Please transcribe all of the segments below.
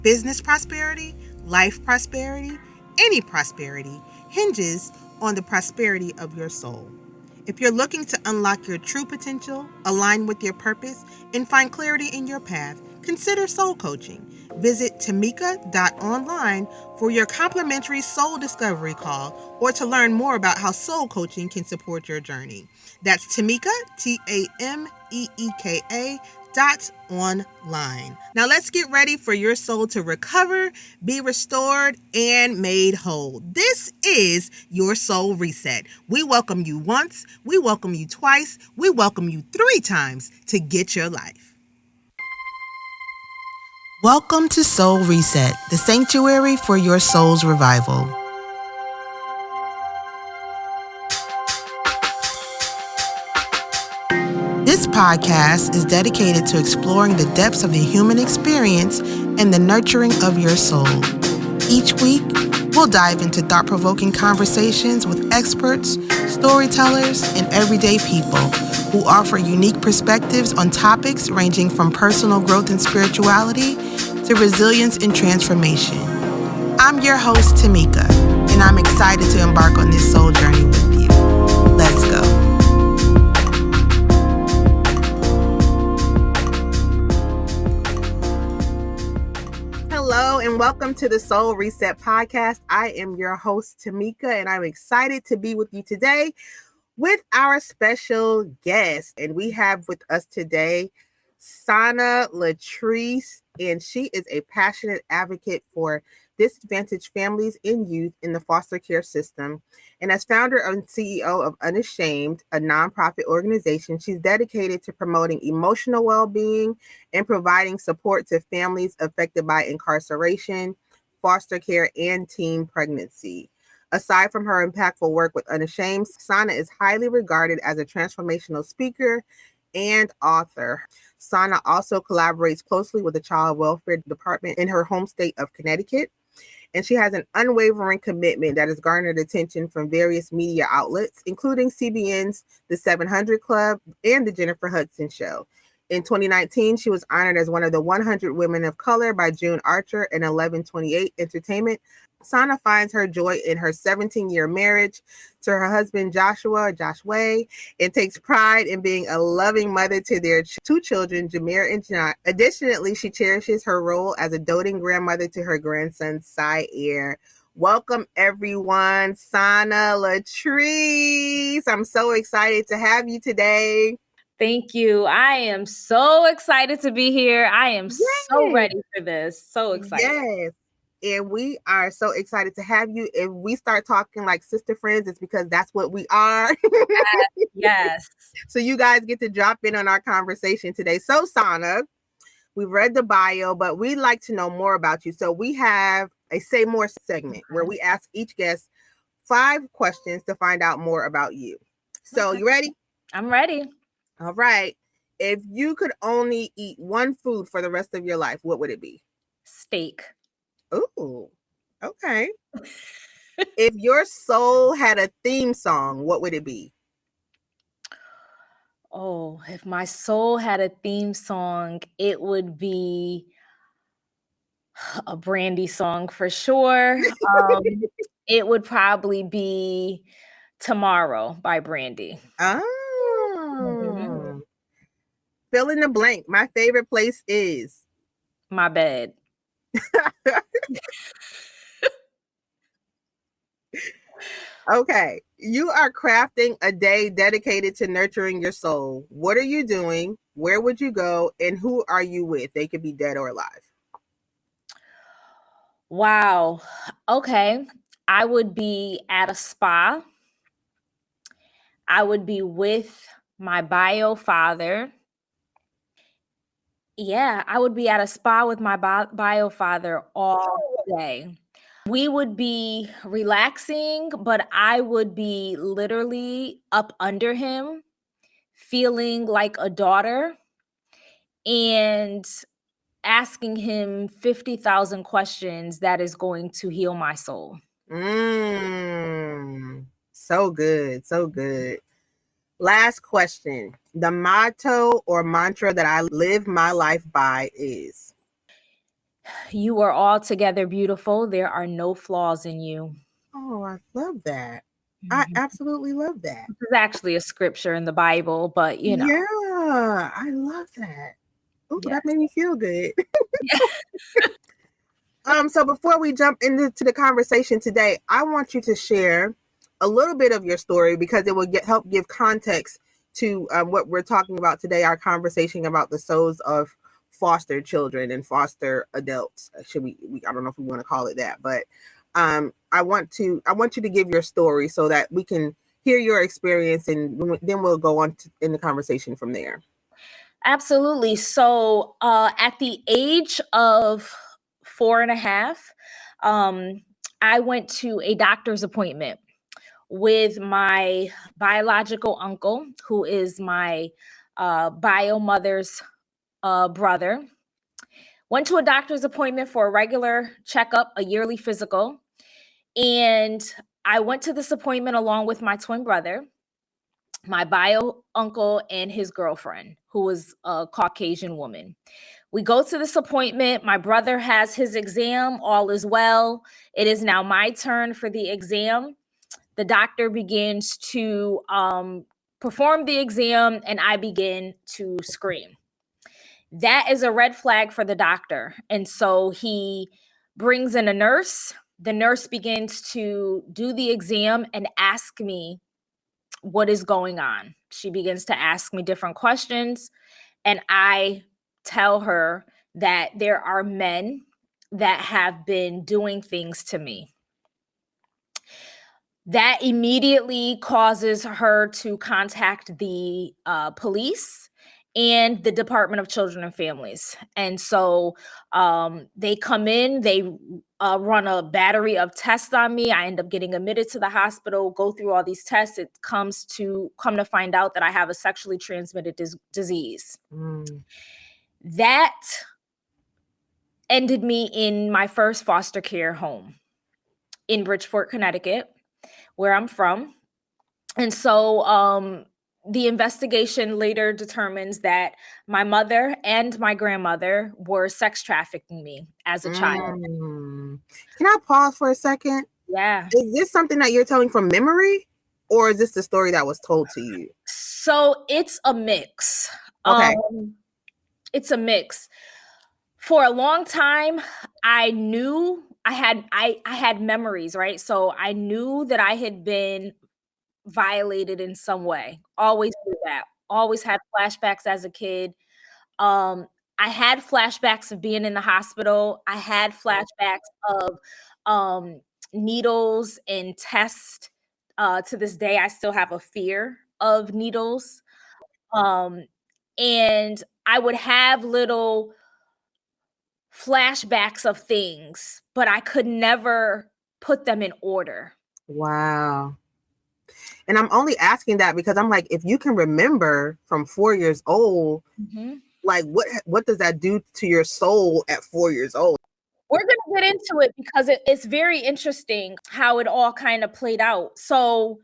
Business prosperity, life prosperity, any prosperity hinges on the prosperity of your soul. If you're looking to unlock your true potential, align with your purpose, and find clarity in your path, consider soul coaching. Visit Tameeka.online for your complimentary soul discovery call or to learn more about how soul coaching can support your journey. That's Tameeka, Tameeka .online. Now let's get ready for your soul to recover, be restored, and made whole. This is your soul reset. We welcome you once, we welcome you twice, we welcome you 3 times to get your life. Welcome to Soul Reset, the sanctuary for your soul's revival. This podcast is dedicated to exploring the depths of the human experience and the nurturing of your soul. Each week, we'll dive into thought-provoking conversations with experts, storytellers, and everyday people who offer unique perspectives on topics ranging from personal growth and spirituality to resilience and transformation. I'm your host, Tameeka, and I'm excited to embark on this soul journey with you. Let's go. Hello and welcome to the Soul Reset Podcast. I am your host, Tameeka, and I'm excited to be with you today with our special guest. And we have with us today Sana Latrease, and she is a passionate advocate for disadvantaged families and youth in the foster care system. And as founder and CEO of Unashamed, a nonprofit organization, she's dedicated to promoting emotional well-being and providing support to families affected by incarceration, foster care, and teen pregnancy. Aside from her impactful work with Unashamed, Sana is highly regarded as a transformational speaker and author. Sana also collaborates closely with the Child Welfare Department in her home state of Connecticut, and she has an unwavering commitment that has garnered attention from various media outlets, including CBN's The 700 Club and The Jennifer Hudson Show. In 2019, she was honored as one of the 100 Women of Color by June Archer and 1128 Entertainment. Sana finds her joy in her 17-year marriage to her husband, Joshua, and takes pride in being a loving mother to their 2 children, Jameer and John. Additionally, she cherishes her role as a doting grandmother to her grandson, Sair. Welcome, everyone. Sana Latrease. I'm so excited to have you today. Thank you. I am so excited to be here. I am so ready for this. So excited. Yes. And we are so excited to have you. If we start talking like sister friends, it's because that's what we are. Yes. So you guys get to drop in on our conversation today. So Sana, we've read the bio, but we'd like to know more about you. So we have a Say More segment where we ask each guest 5 questions to find out more about you. So you ready? I'm ready. All right. If you could only eat one food for the rest of your life, what would it be? Steak. Ooh, okay. If your soul had a theme song, what would it be? Oh, if my soul had a theme song, it would be a Brandy song for sure. It would probably be Tomorrow by Brandy. Oh. Fill in the blank. My favorite place is my bed. Okay. You are crafting a day dedicated to nurturing your soul. What are you doing? Where would you go? And who are you with? They could be dead or alive. Wow. Okay. I would be at a spa. I would be with my bio father. Yeah, I would be at a spa with my bio father all day. We would be relaxing, but I would be literally up under him, feeling like a daughter and asking him 50,000 questions that is going to heal my soul. So good. So good. Last question. The motto or mantra that I live my life by is? You are altogether beautiful. There are no flaws in you. Oh, I love that. I Mhm. absolutely love that. This is actually a scripture in the Bible, but Yeah, I love that. Oh, that yes. made me feel good. So before we jump into the conversation today, I want you to share a little bit of your story because it will help give context to what we're talking about today. Our conversation about the souls of foster children and foster adults. Should we I don't know if we want to call it that, but I want you to give your story so that we can hear your experience, and then we'll go on in the conversation from there. Absolutely. So, at the age of 4.5, um, I went to a doctor's appointment with my biological uncle, who is my bio mother's brother. Went to a doctor's appointment for a regular checkup, a yearly physical. And I went to this appointment along with my twin brother, my bio uncle, and his girlfriend, who was a Caucasian woman. We go to this appointment. My brother has his exam. All is well. It is now my turn for the exam. The doctor begins to perform the exam, and I begin to scream. That is a red flag for the doctor. And so he brings in a nurse. The nurse begins to do the exam and ask me what is going on. She begins to ask me different questions, and I tell her that there are men that have been doing things to me. That immediately causes her to contact the police and the Department of Children and Families. And so they come in, they run a battery of tests on me. I end up getting admitted to the hospital, go through all these tests. It come to find out that I have a sexually transmitted disease. Mm. That ended me in my first foster care home in Bridgeport, Connecticut, where I'm from. And so the investigation later determines that my mother and my grandmother were sex trafficking me as a child. Mm. Can I pause for a second? Yeah. Is this something that you're telling from memory, or is this the story that was told to you? So it's a mix. Okay. It's a mix. For a long time, I knew I had memories, right? So I knew that I had been violated in some way. Always knew that. Always had flashbacks as a kid. Um, I had flashbacks of being in the hospital. I had flashbacks of um, needles and tests. To this day, I still have a fear of needles. Um, and I would have little flashbacks of things, but I could never put them in order. Wow. And I'm only asking that because I'm like, if you can remember from 4 years old, Mhm. like what does that do to your soul at 4 years old? We're gonna get into it because it's very interesting how it all kind of played out. So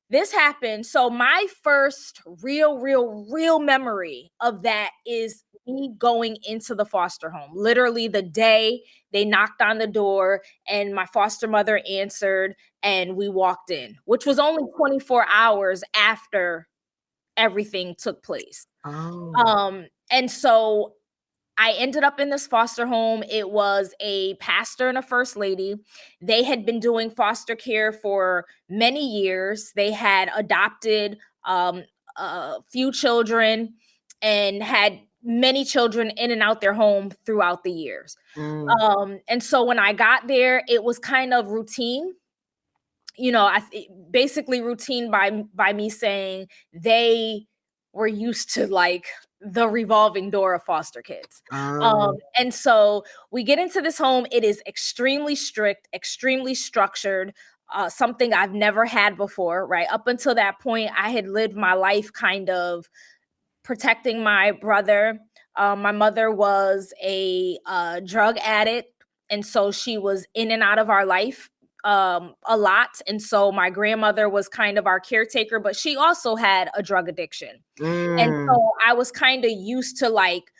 this happened. So my first real memory of that is me going into the foster home. Literally the day they knocked on the door and my foster mother answered and we walked in, which was only 24 hours after everything took place. Oh. And so I ended up in this foster home. It was a pastor and a first lady. They had been doing foster care for many years. They had adopted a few children and had many children in and out their home throughout the years. Mm. And so when I got there, it was kind of routine. Basically routine by me saying they were used to like the revolving door of foster kids. Oh. And so we get into this home. It is extremely strict, extremely structured, something I've never had before, right? Up until that point, I had lived my life kind of protecting my brother. My mother was a drug addict, and so she was in and out of our life a lot. And so my grandmother was kind of our caretaker, but she also had a drug addiction. And Mm. so I was kind of used to like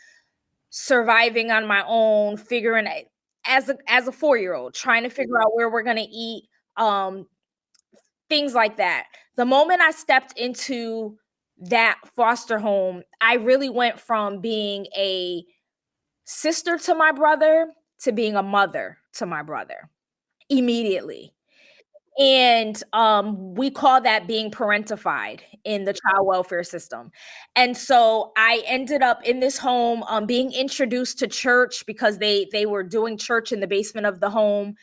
surviving on my own, figuring as a 4-year-old, trying to figure out where we're gonna eat, um, things like that. The moment I stepped into that foster home, I really went from being a sister to my brother to being a mother to my brother immediately. And we call that being parentified in the child welfare system. And so I ended up in this home, being introduced to church because they were doing church in the basement of the home.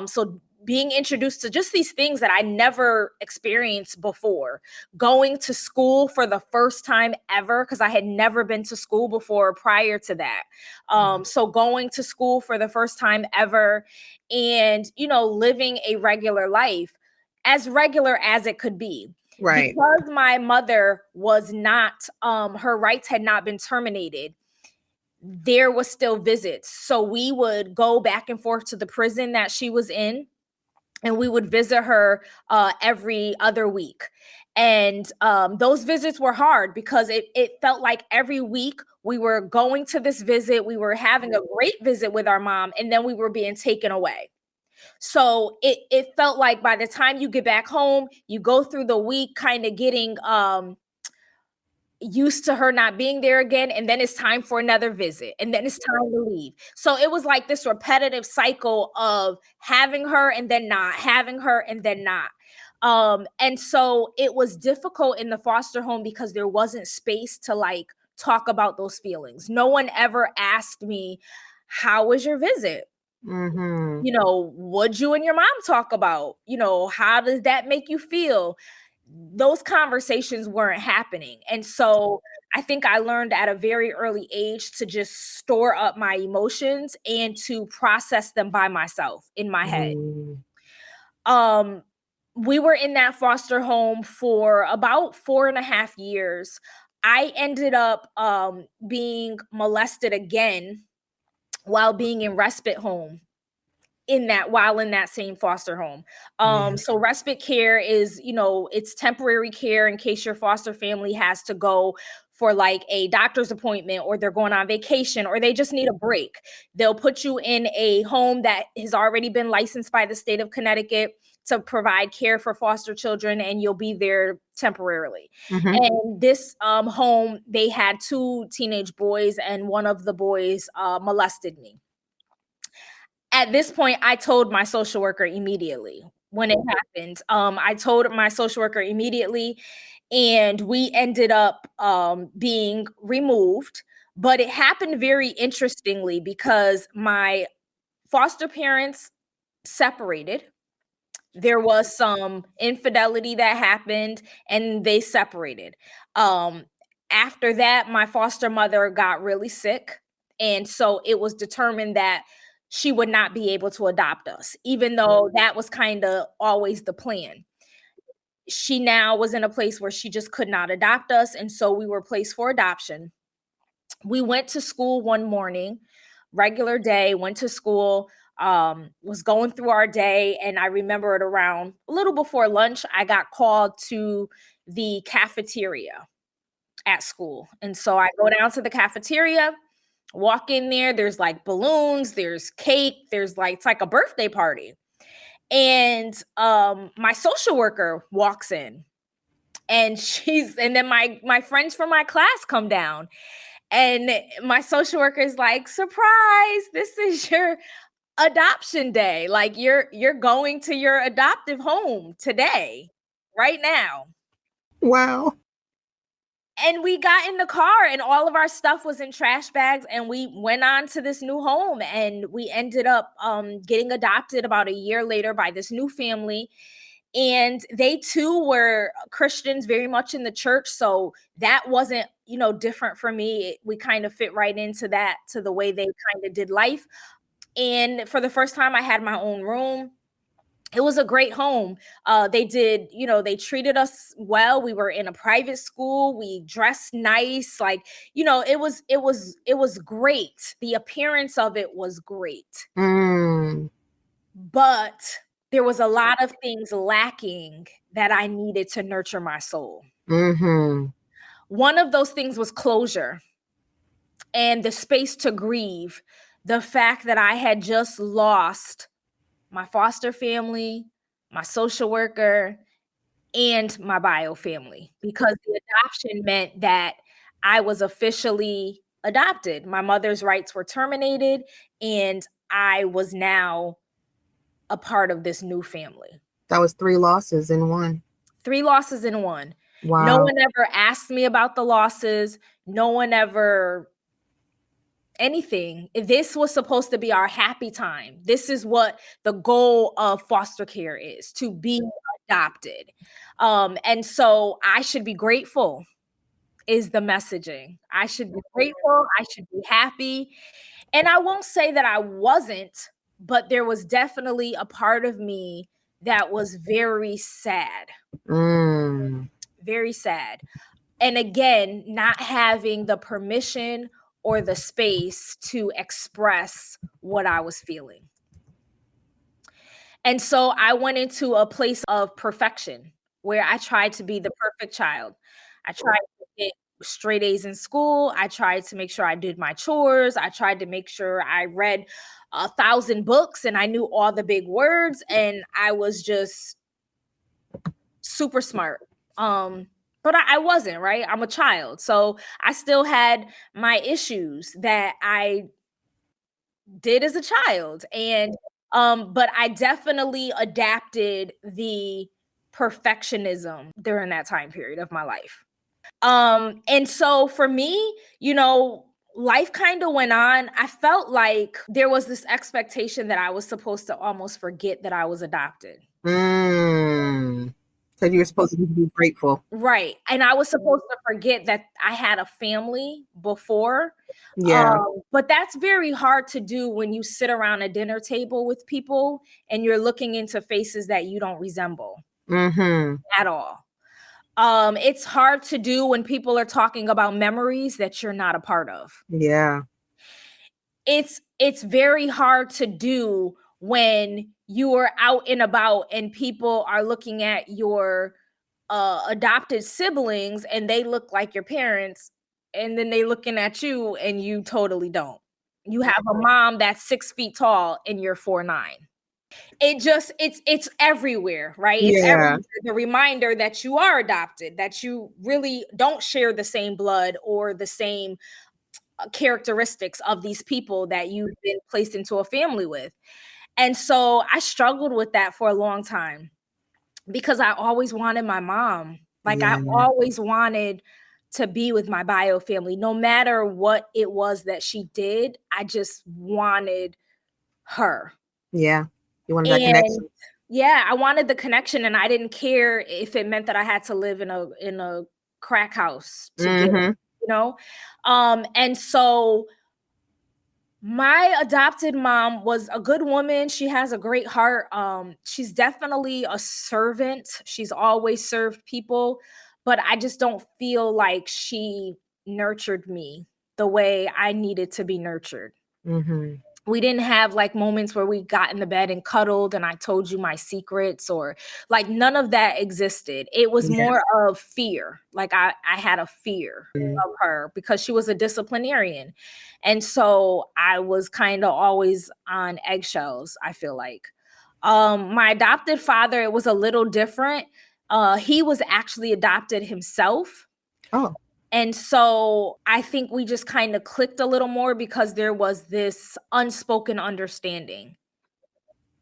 So being introduced to just these things that I never experienced before. Going to school for the first time ever, because I had never been to school before prior to that. So going to school for the first time ever, and living a regular life, as regular as it could be. Right. Because my mother was not, her rights had not been terminated, there was still visits. So we would go back and forth to the prison that she was in, and we would visit her every other week. And those visits were hard because it felt like every week we were going to this visit, we were having a great visit with our mom, and then we were being taken away. So it felt like by the time you get back home, you go through the week kind of getting used to her not being there again, and then it's time for another visit, and then it's time to leave. So it was like this repetitive cycle of having her and then not, having her and then not. And so it was difficult in the foster home because there wasn't space to like talk about those feelings. No one ever asked me, how was your visit? Mm-hmm. What'd you and your mom talk about? How does that make you feel? Those conversations weren't happening. And so I think I learned at a very early age to just store up my emotions and to process them by myself in my head. Mm-hmm. Um, we were in that foster home for about 4.5 years. I ended up being molested again while being in respite home while in that same foster home. Yeah. So respite care is, it's temporary care in case your foster family has to go for like a doctor's appointment, or they're going on vacation, or they just need a break. They'll put you in a home that has already been licensed by the state of Connecticut to provide care for foster children, and you'll be there temporarily. Mm-hmm. And this home, they had 2 teenage boys, and one of the boys molested me. At this point, I told my social worker immediately when it happened. I told my social worker immediately, and we ended up being removed. But it happened very interestingly because my foster parents separated. There was some infidelity that happened, and they separated. Um, After that, my foster mother got really sick. And so it was determined that she would not be able to adopt us, even though that was kind of always the plan. She now was in a place where she just could not adopt us. And so we were placed for adoption. We went to school one morning, regular day, went to school, was going through our day. And I remember it around a little before lunch, I got called to the cafeteria at school. And so I go down to the cafeteria, walk in there, there's like balloons, there's cake, there's like, it's like a birthday party. And my social worker walks in, and and then my friends from my class come down. And my social worker is like, surprise, this is your adoption day. Like you're going to your adoptive home today, right now. Wow. And we got in the car, and all of our stuff was in trash bags, and we went on to this new home, and we ended up getting adopted about a year later by this new family. And they too were Christians, very much in the church. So that wasn't, different for me. We kind of fit right into that, to the way they kind of did life. And for the first time, I had my own room. It was a great home. They did, they treated us well. We were in a private school. We dressed nice. Like, it was great. The appearance of it was great. Mm. But there was a lot of things lacking that I needed to nurture my soul. Mm-hmm. One of those things was closure and the space to grieve. the fact that I had just lost my foster family, my social worker, and my bio family, because the adoption meant that I was officially adopted. My mother's rights were terminated, and I was now a part of this new family. That was 3 losses in one. 3 losses in one. No Wow. one ever asked me about the losses. No one ever anything. This was supposed to be our happy time. This is what the goal of foster care is, to be adopted. And so I should be grateful is the messaging. I should be grateful. I should be happy. And I won't say that I wasn't, but there was definitely a part of me that was very sad. Very sad. And again, not having the permission or the space to express what I was feeling. And so I went into a place of perfection where I tried to be the perfect child. I tried to get straight A's in school. I tried to make sure I did my chores. I tried to make sure I read 1,000 books and I knew all the big words, and I was just super smart. But I wasn't, right? I'm a child. So I still had my issues that I did as a child. And but I definitely adapted the perfectionism during that time period of my life. And so for me, life kind of went on. I felt like there was this expectation that I was supposed to almost forget that I was adopted. So you were supposed to be grateful. Right. And I was supposed to forget that I had a family before. Yeah. But that's very hard to do when you sit around a dinner table with people and you're looking into faces that you don't resemble at all. It's hard to do when people are talking about memories that you're not a part of. Yeah. It's very hard to do when you are out and about and people are looking at your adopted siblings and they look like your parents, and then they looking at you and you totally don't. You have a mom that's 6 feet tall and you're 4'9". It's everywhere, right? It's Yeah. everywhere. The reminder that you are adopted, that you really don't share the same blood or the same characteristics of these people that you've been placed into a family with. And so I struggled with that for a long time because I always wanted my mom. Like I Yeah. always wanted to be with my bio family, no matter what it was that she did. I just wanted her. Yeah. You wanted that And connection. yeah, I wanted the connection, and I didn't care if it meant that I had to live in a crack house to get it, you know? And so my adopted mom was a good woman. She has a great heart. She's definitely a servant. She's always served people, but I just don't feel like she nurtured me the way I needed to be nurtured. We didn't have like moments where we got in the bed and cuddled and I told you my secrets, or like none of that existed. It was Yeah. more of fear. Like I had a fear of her because she was a disciplinarian. And so I was kind of always on eggshells, I feel like. My adopted father, it was a little different. He was actually adopted himself. Oh. And so I think we just kind of clicked a little more because there was this unspoken understanding.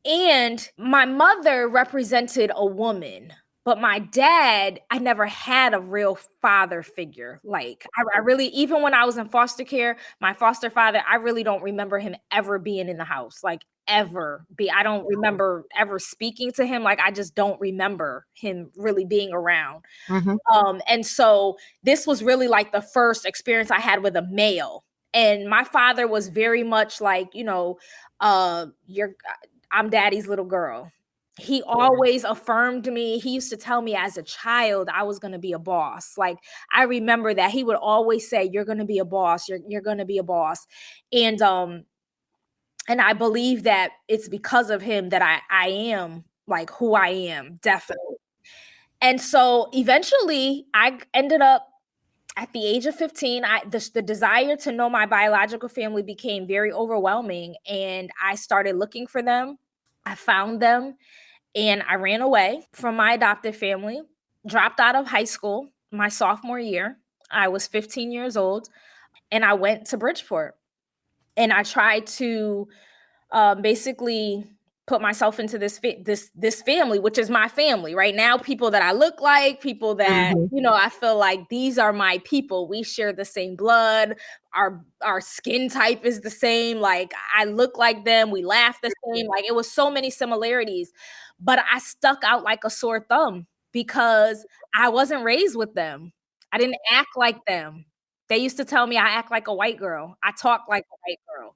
And my mother represented a woman, but my dad, I never had a real father figure. Like I really, even when I was in foster care, my foster father, I really don't remember him ever being in the house, like ever be. I don't remember ever speaking to him. Like I just don't remember him really being around. And so this was really like the first experience I had with a male. And my father was very much like, you're I'm daddy's little girl. He always affirmed me. He used to tell me as a child I was going to be a boss. Like I remember that he would always say, "You're going to be a boss. You're going to be a boss." And I believe that it's because of him that I am like who I am, definitely. And so eventually I ended up At the age of 15, the desire to know my biological family became very overwhelming, and I started looking for them. I found them, and I ran away from my adopted family, dropped out of high school my sophomore year. I was 15 years old, and I went to Bridgeport, and I tried to basically put myself into this family, which is my family right now. People that I look like, people that Mhm. I feel like these are my people. We share the same blood. Our skin type is the same. Like I look like them. We laugh the same. Like it was so many similarities, but I stuck out like a sore thumb because I wasn't raised with them. I didn't act like them. They used to tell me I act like a white girl. I talk like a white girl.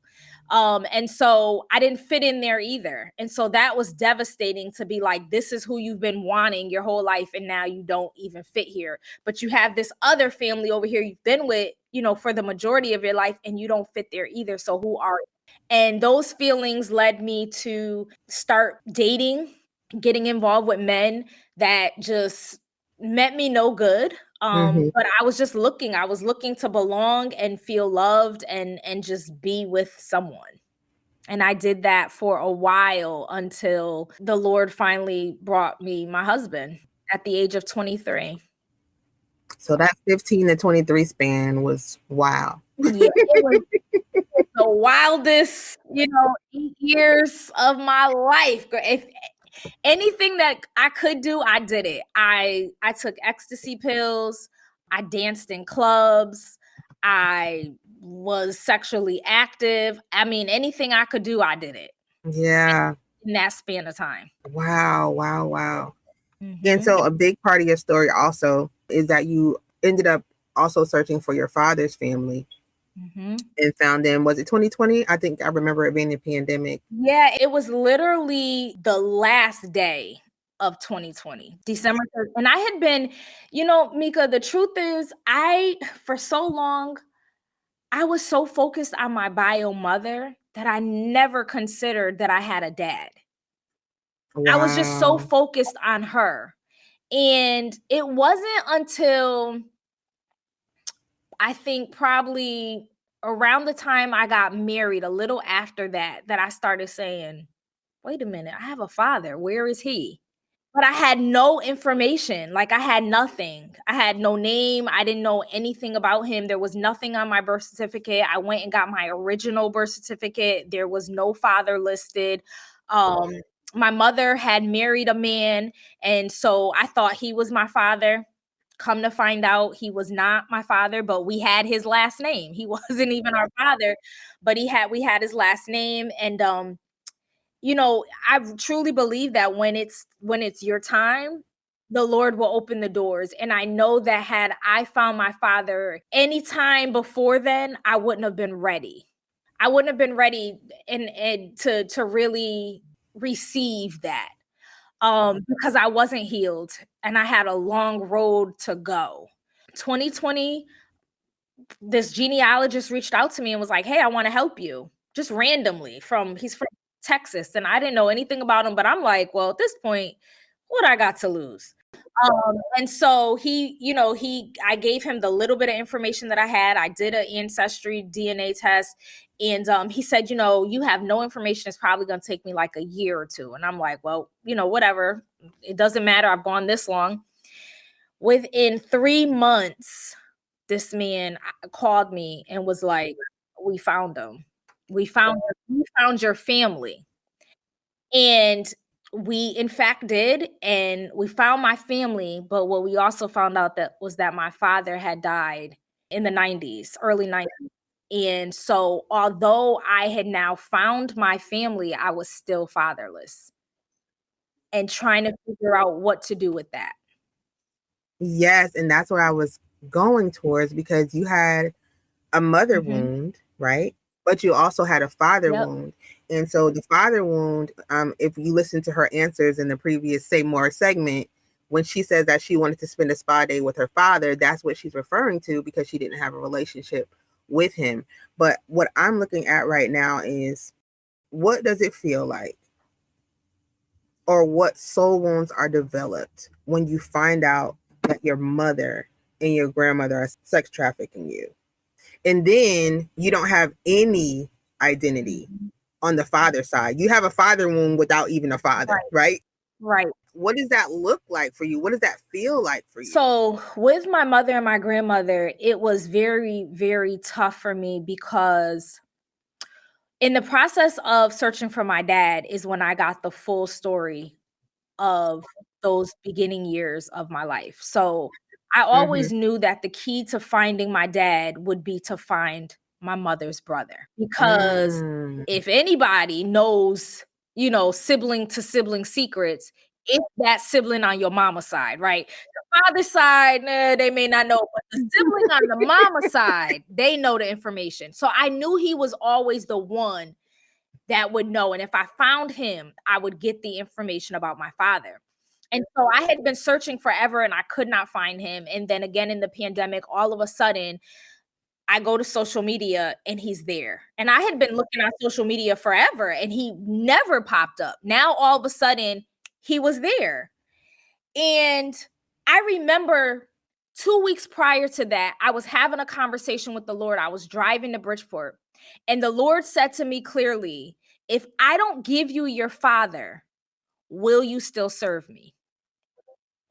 And so I didn't fit in there either. And so that was devastating to be like, this is who you've been wanting your whole life. And now you don't even fit here. But you have this other family over here you've been with, for the majority of your life, and you don't fit there either. So who are you? And those feelings led me to start dating, getting involved with men that just meant me no good. Mhm. But I was looking to belong and feel loved and just be with someone. And I did that for a while until the Lord finally brought me my husband at the age of 23. So that 15 to 23 span was wow. Yeah, it was the wildest, 8 years of my life. If anything that I could do, I did it. I took ecstasy pills. I danced in clubs. I was sexually active. I mean, anything I could do, I did it Yeah. in that span of time. Wow, wow, wow. And Mhm. so a big part of your story also is that you ended up also searching for your father's family Mhm. and found them. Was it 2020? I think I remember it being the pandemic. Yeah, it was literally the last day of 2020, December 3rd. And I had been, Mika, the truth is, for so long, I was so focused on my bio mother that I never considered that I had a dad. I was just so Wow. focused on her. And it wasn't until I think probably around the time I got married, a little after that, that I started saying, wait a minute, I have a father. Where is he? But I had no information. Like I had nothing. I had no name. I didn't know anything about him. There was nothing on my birth certificate. I went and got my original birth certificate. There was no father listed. Um, my mother had married a man, and so I thought he was my father. Come to find out, he was not my father, but we had his last name. He wasn't even our father, but we had his last name, and I truly believe that when it's your time, the Lord will open the doors. And I know that had I found my father any time before then, I wouldn't have been ready. I wouldn't have been ready and to really receive that. Because I wasn't healed and I had a long road to go. 2020, this genealogist reached out to me and was like, "Hey, I want to help you." Just randomly he's from Texas, and I didn't know anything about him, but I'm like, "Well, at this point, what I got to lose?" And so I gave him the little bit of information that I had. I did an ancestry DNA test, and he said, "You have no information. It's probably going to take me like a year or two." And I'm like, "Well, whatever. It doesn't matter. I've gone this long." Within 3 months, this man called me and was like, "We found him. We found your family." And we in fact did, and we found my family, but what we also found out that my father had died in the 90s, early 90s. And so although I had now found my family, I was still fatherless and trying to figure out what to do with that. Yes, and that's where I was going towards because you had a mother Mhm. wound, right? But you also had a father Yep. wound. And so the father wound, if you listen to her answers in the previous Say More segment, when she says that she wanted to spend a spa day with her father, that's what she's referring to because she didn't have a relationship with him. But what I'm looking at right now is what does it feel like or what soul wounds are developed when you find out that your mother and your grandmother are sex trafficking you. And then you don't have any identity on the father side. You have a father wound without even a father, right? Right. What does that look like for you? What does that feel like for you? So with my mother and my grandmother, it was very, very tough for me because in the process of searching for my dad is when I got the full story of those beginning years of my life. So I always knew that the key to finding my dad would be to find my mother's brother. Because if anybody knows, sibling to sibling secrets, it's that sibling on your mama's side, right? The father's side, they may not know, but the sibling on the mama side, they know the information. So I knew he was always the one that would know. And if I found him, I would get the information about my father. And so I had been searching forever and I could not find him. And then again in the pandemic, all of a sudden, I go to social media and he's there. And I had been looking at social media forever and he never popped up. Now all of a sudden, he was there. And I remember 2 weeks prior to that, I was having a conversation with the Lord. I was driving to Bridgeport, and the Lord said to me clearly, if I don't give you your father, will you still serve me?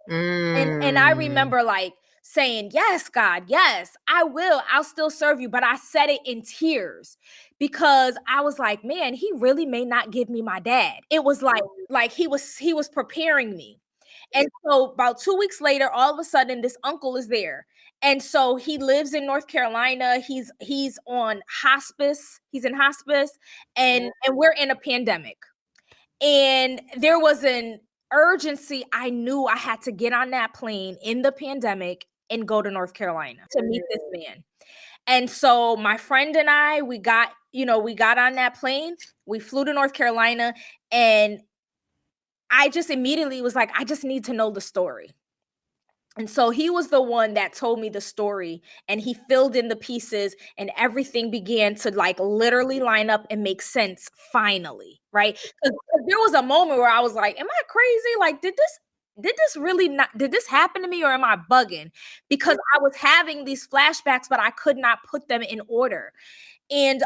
And I remember like saying, yes, God, yes, I will. I'll still serve you. But I said it in tears because I was like, man, he really may not give me my dad. It was like he was preparing me. And so about 2 weeks later, all of a sudden, this uncle is there. And so he lives in North Carolina. He's on hospice. He's in hospice, and we're in a pandemic. And there was an urgency. I knew I had to get on that plane in the pandemic and go to North Carolina to meet this man. And so my friend and I, we got on that plane. We flew to North Carolina, and I just immediately was like, I just need to know the story. And so he was the one that told me the story, and he filled in the pieces, and everything began to like literally line up and make sense finally, right? Because there was a moment where I was like, am I crazy? Like, did this really not, did this happen to me, or am I bugging? Because I was having these flashbacks, but I could not put them in order. And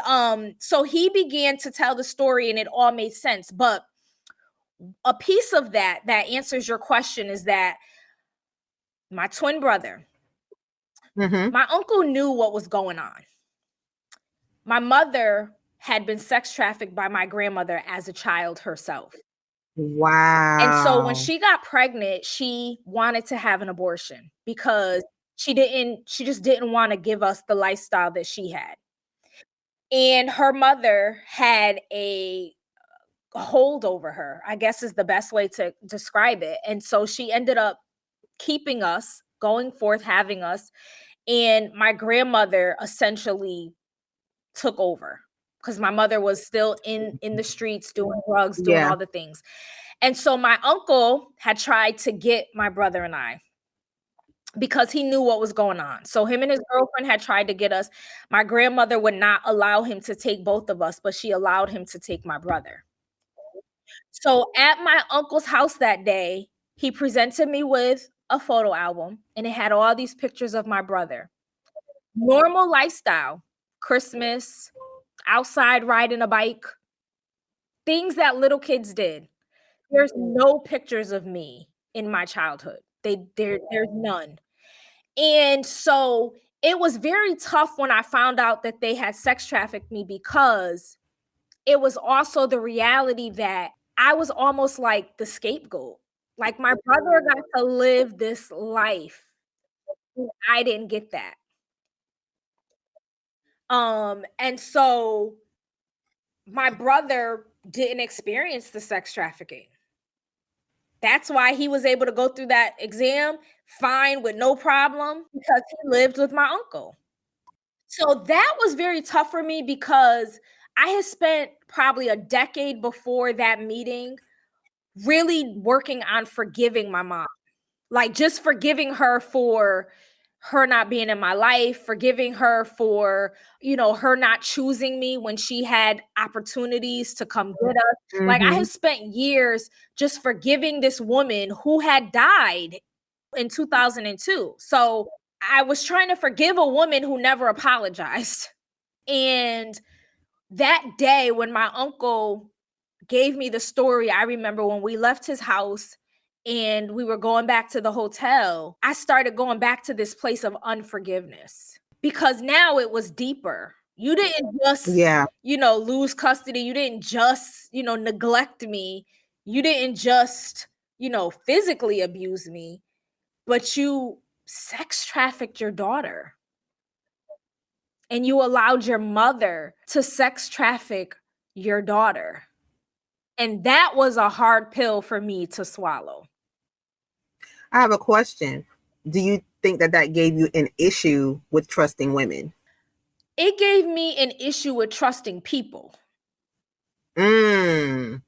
so he began to tell the story and it all made sense. But a piece of that answers your question is that my twin brother, my uncle knew what was going on. My mother had been sex trafficked by my grandmother as a child herself. Wow. And so when she got pregnant, she wanted to have an abortion because she just didn't want to give us the lifestyle that she had. And her mother had a hold over her, I guess is the best way to describe it. And so she ended up keeping us, going forth, having us. And my grandmother essentially took over because my mother was still in the streets doing drugs, doing all the things. And so my uncle had tried to get my brother and I because he knew what was going on. So him and his girlfriend had tried to get us. My grandmother would not allow him to take both of us, but she allowed him to take my brother. So at my uncle's house that day, he presented me with a photo album and it had all these pictures of my brother. Normal lifestyle, Christmas, outside riding a bike, things that little kids did. There's no pictures of me in my childhood. There's none. And so it was very tough when I found out that they had sex trafficked me because it was also the reality that I was almost like the scapegoat. Like my brother got to live this life. And I didn't get that. And so my brother didn't experience the sex trafficking. That's why he was able to go through that exam fine with no problem because he lived with my uncle. So that was very tough for me because I had spent probably a decade before that meeting really working on forgiving my mom. Like just forgiving her for her not being in my life, forgiving her for, her not choosing me when she had opportunities to come get us. Like I had spent years just forgiving this woman who had died in 2002. So I was trying to forgive a woman who never apologized. And that day when my uncle gave me the story, I remember when we left his house and we were going back to the hotel, I started going back to this place of unforgiveness because now it was deeper. You didn't just, Yeah. lose custody. You didn't just, neglect me. You didn't just, physically abuse me, but you sex trafficked your daughter and you allowed your mother to sex traffic your daughter. And that was a hard pill for me to swallow. I have a question. Do you think that that gave you an issue with trusting women? It gave me an issue with trusting people. Mm.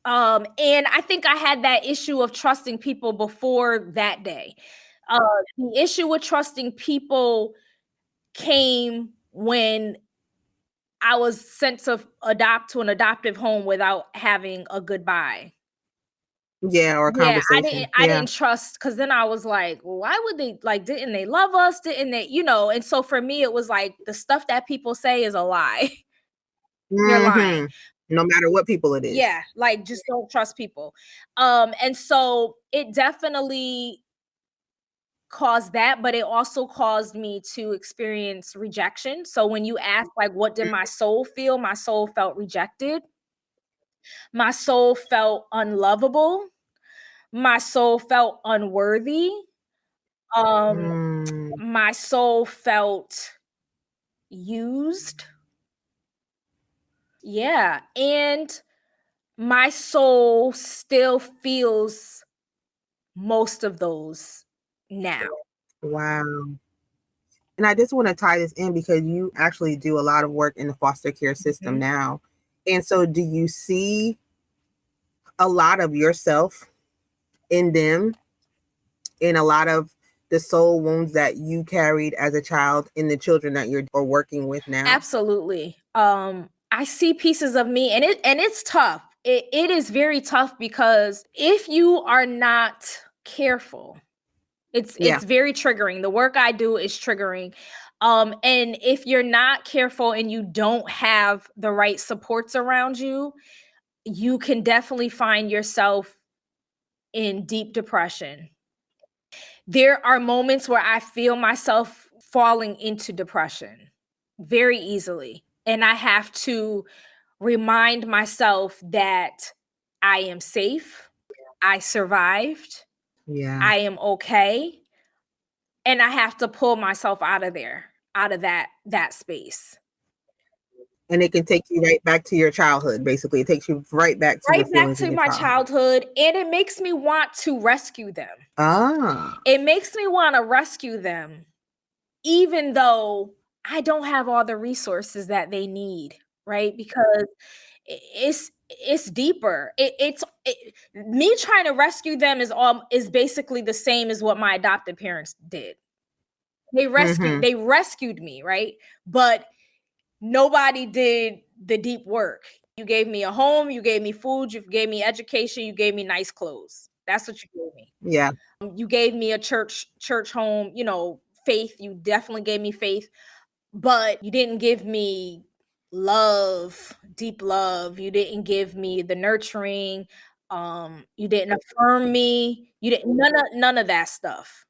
And I think I had that issue of trusting people before that day. The issue with trusting people came when I was sent to adopt to an adoptive home without having a goodbye. Yeah, or a Yeah, conversation. I Yeah. didn't trust because then I was like, well, why would they like didn't they love us? Didn't they, And so for me, it was like the stuff that people say is a lie. They're lying. Hmm. No matter what people it is. Yeah, like just don't trust people. And so it definitely caused that, but it also caused me to experience rejection. So when you ask like what did my soul feel? My soul felt rejected. My soul felt unlovable. My soul felt unworthy. Um Mm. my soul felt used. Yeah, and my soul still feels most of those now. Wow. And I just want to tie this in because you actually do a lot of work in the foster care system Mhm. now. And so, do you see a lot of yourself in them, in a lot of the soul wounds that you carried as a child in the children that you're or working with now? Absolutely. I see pieces of me and it's tough. It is very tough because if you are not careful, Yeah. it's very triggering. The work I do is triggering. And if you're not careful and you don't have the right supports around you, you can definitely find yourself in deep depression. There are moments where I feel myself falling into depression very easily. And I have to remind myself that I am safe, I survived, Yeah. I am okay, and I have to pull myself out of there, out of that space. And it can take you right back to your childhood, basically. It takes you right back to your Right back feelings in to your my childhood. childhood, and it makes me want to rescue them. Ah. It makes me want to rescue them even though I don't have all the resources that they need, right? Because it's deeper. Me trying to rescue them is basically the same as what my adopted parents did. Mm-hmm. They rescued me, right? But nobody did the deep work. You gave me a home, you gave me food, you gave me education, you gave me nice clothes. That's what you gave me. Yeah. You gave me a church home, faith. You definitely gave me faith, but you didn't give me love, deep love. You didn't give me the nurturing. You didn't affirm me. You didn't none of that stuff.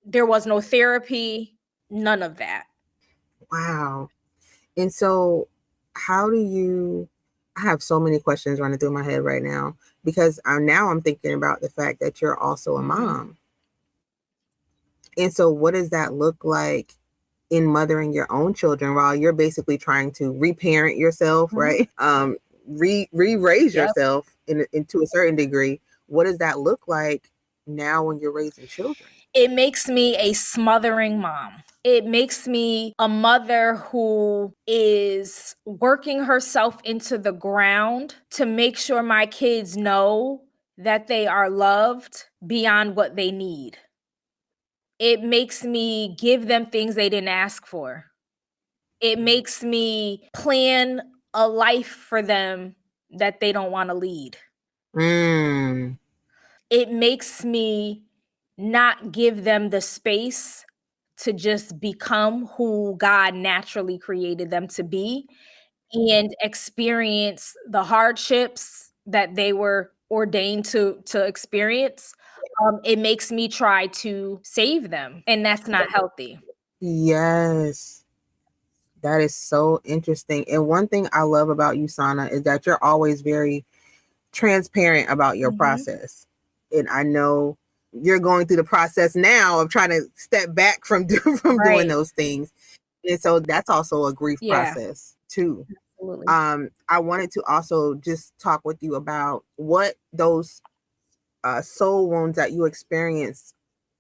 There was no therapy, none of that. Wow. And so, how do you? I have so many questions running through my head right now because I'm thinking about the fact that you're also a Mhm. mom. And so, what does that look like in mothering your own children while you're basically trying to reparent yourself, Mhm. right? Raise Yep. yourself to a certain degree. What does that look like now when you're raising children? It makes me a smothering mom. It makes me a mother who is working herself into the ground to make sure my kids know that they are loved beyond what they need. It makes me give them things they didn't ask for. It makes me plan a life for them that they don't want to lead. It makes me not give them the space to just become who God naturally created them to be and experience the hardships that they were ordained to experience. It makes me try to save them, and that's not healthy. Yes. That is so interesting. And one thing I love about you, Sana, is that you're always very transparent about your Mhm. process. And I know you're going through the process now of trying to step back from from doing Right. those things. And so that's also a grief Yeah, process too. absolutely. I wanted to also just talk with you about what those soul wounds that you experienced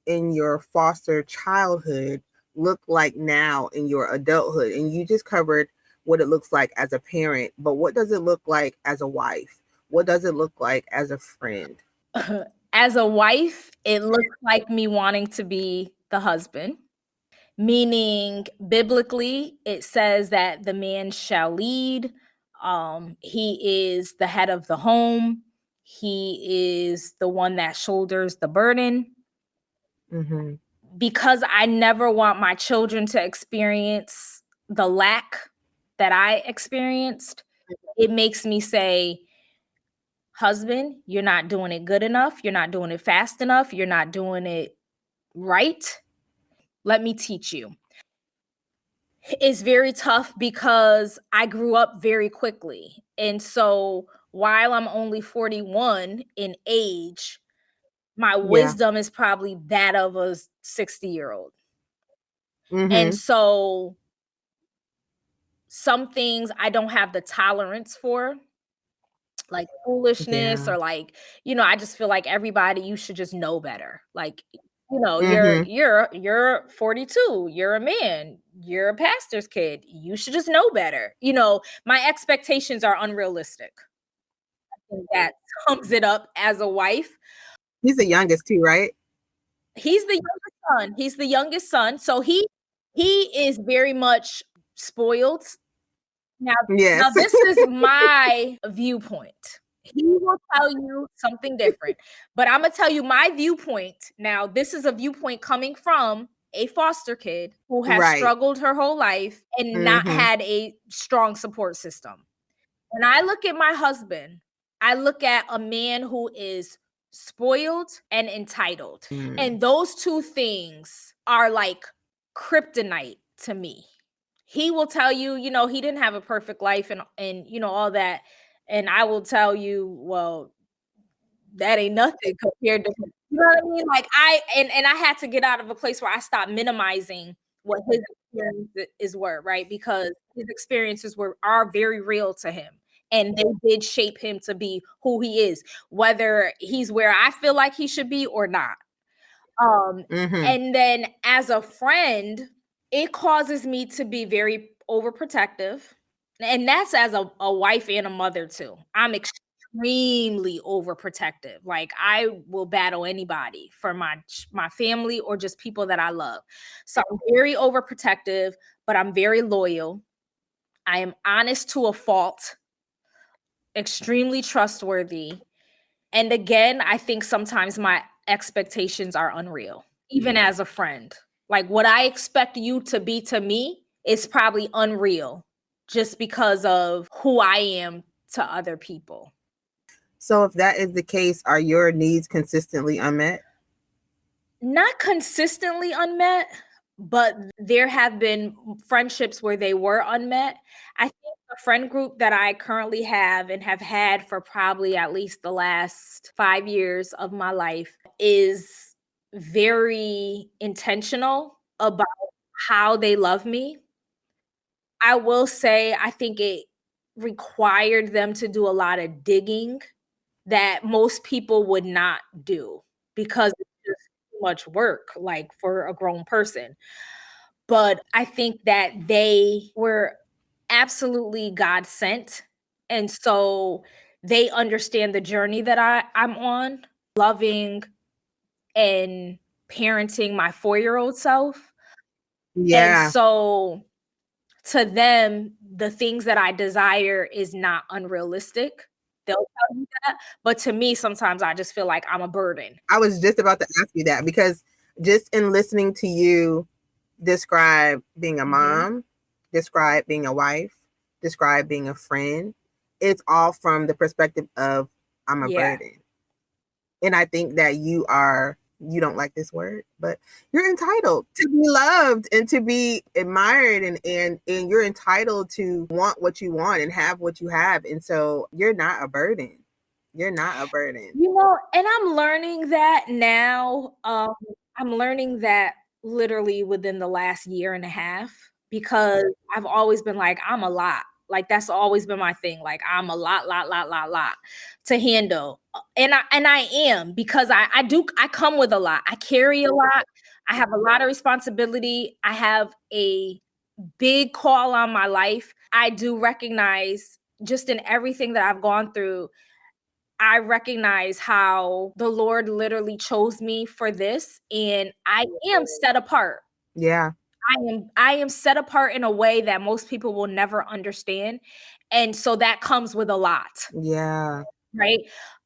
in your foster childhood look like now in your adulthood. And you just covered what it looks like as a parent, but what does it look like as a wife? What does it look like as a friend? As a wife, it looks like me wanting to be the husband, meaning biblically, it says that the man shall lead. He is the head of the home. He is the one that shoulders the burden. Mm-hmm. Because I never want my children to experience the lack that I experienced, it makes me say, husband, you're not doing it good enough. You're not doing it fast enough. You're not doing it right. Let me teach you. It's very tough because I grew up very quickly. And so while I'm only 41 in age, my Yeah. wisdom is probably that of a 60-year-old. And Mm-hmm. so some things I don't have the tolerance for, like foolishness Yeah. or like, I just feel like everybody, you should just know better. Like, you're Mm-hmm. you're you're 42, you're a man, you're a pastor's kid. You should just know better. My expectations are unrealistic. And that sums it up as a wife. He's the youngest too, right? He's the youngest son. He's the youngest son. So he is very much spoiled. Now now Yes. this is my viewpoint. He will tell you something different, but Imma tell you my viewpoint. Now, this is a viewpoint coming from a foster kid who has Right. struggled her whole life and not Mm-hmm. had a strong support system. When I look at my husband, I look at a man who is spoiled and entitled, Mm. and those 2 things are like kryptonite to me. He will tell you, he didn't have a perfect life and all that, and I will tell you, well, that ain't nothing compared to, you know what I mean? Like, I had to get out of a place where I stopped minimizing what his experiences were, right? Because his experiences are very real to him, and they did shape him to be who he is, whether he's where I feel like he should be or not. Um, Mm-hmm. and then as a friend, it causes me to be very overprotective. And that's as a wife and a mother too. I'm extremely overprotective. Like, I will battle anybody for my family or just people that I love. So I'm very overprotective, but I'm very loyal. I am honest to a fault, extremely trustworthy. And again, I think sometimes my expectations are unreal, even as a friend. Like, what I expect you to be to me is probably unreal just because of who I am to other people. So if that is the case, are your needs consistently unmet? Not consistently unmet, but there have been friendships where they were unmet. I think the friend group that I currently have and have had for probably at least the last 5 years of my life is very intentional about how they love me. I will say I think it required them to do a lot of digging that most people would not do because it's just too much work, like, for a grown person. But I think that they were absolutely God sent, and so they understand the journey that I'm on, loving and parenting my 4-year-old self, and Yeah. so to them, the things that I desire is not unrealistic. They'll tell you that, but to me, sometimes I just feel like I'm a burden. I was just about to ask you that because just in listening to you describe being a Mhm. mom, describe being a wife, describe being a friend. It's all from the perspective of I'm a Yeah. burden. And I think that you don't like this word, but you're entitled to be loved and to be admired, and you're entitled to want what you want and have what you have. And so you're not a burden. You're not a burden. And I'm learning that now. I'm learning that literally within the last year and a half because I've always been like, I'm a lot. Like that's always been my thing. Like I'm a lot to handle. And I am because I come with a lot. I carry a lot. I have a lot of responsibility. I have a big call on my life. I do recognize just in everything that I've gone through, I recognize how the Lord literally chose me for this, and I am set apart. Yeah. I am set apart in a way that most people will never understand, and so that comes with a lot, Yeah. right?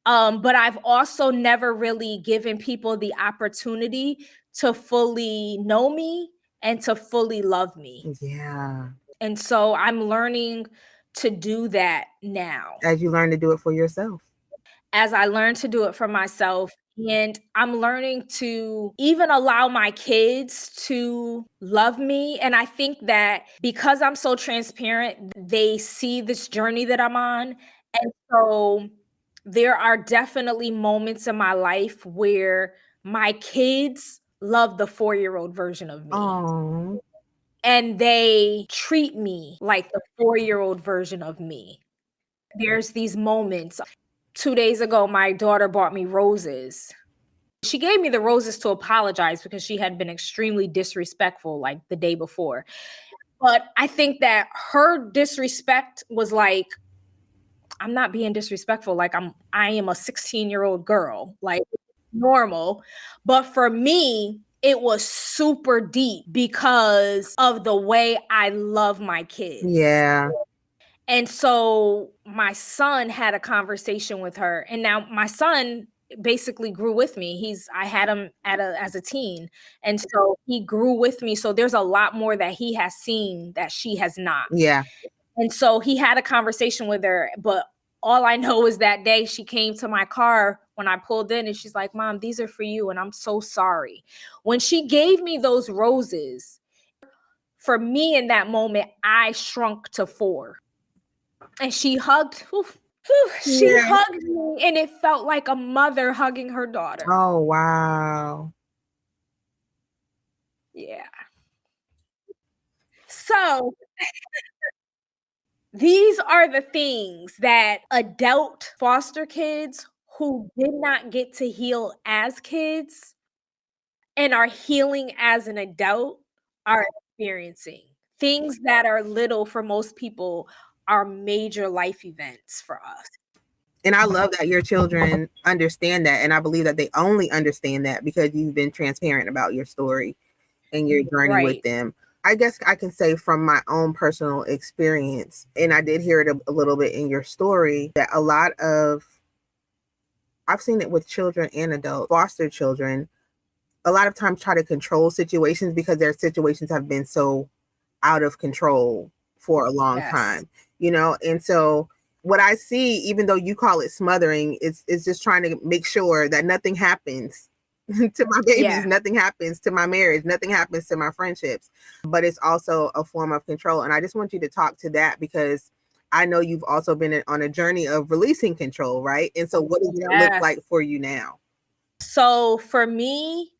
But I've also never really given people the opportunity to fully know me and to fully love me. Yeah. And so I'm learning to do that now. As you learn to do it for yourself. As I learn to do it for myself. And I'm learning to even allow my kids to love me. And I think that because I'm so transparent, they see this journey that I'm on. And so there are definitely moments in my life where my kids love the 4-year-old version of me. Oh. And they treat me like the 4-year-old version of me. There's these moments. 2 days ago, my daughter bought me roses. She gave me the roses to apologize because she had been extremely disrespectful, like, the day before. But I think that her disrespect was like, "I'm not being disrespectful, like, I am a 16-year-old girl, like, normal." But for me, it was super deep because of the way I love my kids. Yeah. And so my son had a conversation with her, and now my son basically grew with me. I had him as a teen, and so he grew with me. So there's a lot more that he has seen that she has not. Yeah. And so he had a conversation with her, but all I know is that day she came to my car when I pulled in and she's like, "Mom, these are for you, and I'm so sorry." When she gave me those roses, for me in that moment, I shrunk to 4. And she Yeah. hugged me, and it felt like a mother hugging her daughter. Oh, wow. Yeah. So, these are the things that adult foster kids who did not get to heal as kids and are healing as an adult are experiencing. Things that are little for most people are major life events for us. And I love that your children understand that. And I believe that they only understand that because you've been transparent about your story and your journey with Right. them. I guess I can say from my own personal experience, and I did hear it a little bit in your story, that I've seen it with children and adults, foster children, a lot of times try to control situations because their situations have been so out of control for a long Yes. time, And so what I see, even though you call it smothering, is just trying to make sure that nothing happens to my babies, Yeah. nothing happens to my marriage, nothing happens to my friendships. But it's also a form of control. And I just want you to talk to that because I know you've also been on a journey of releasing control, right? And so what does that look Yes. like for you now? So for me,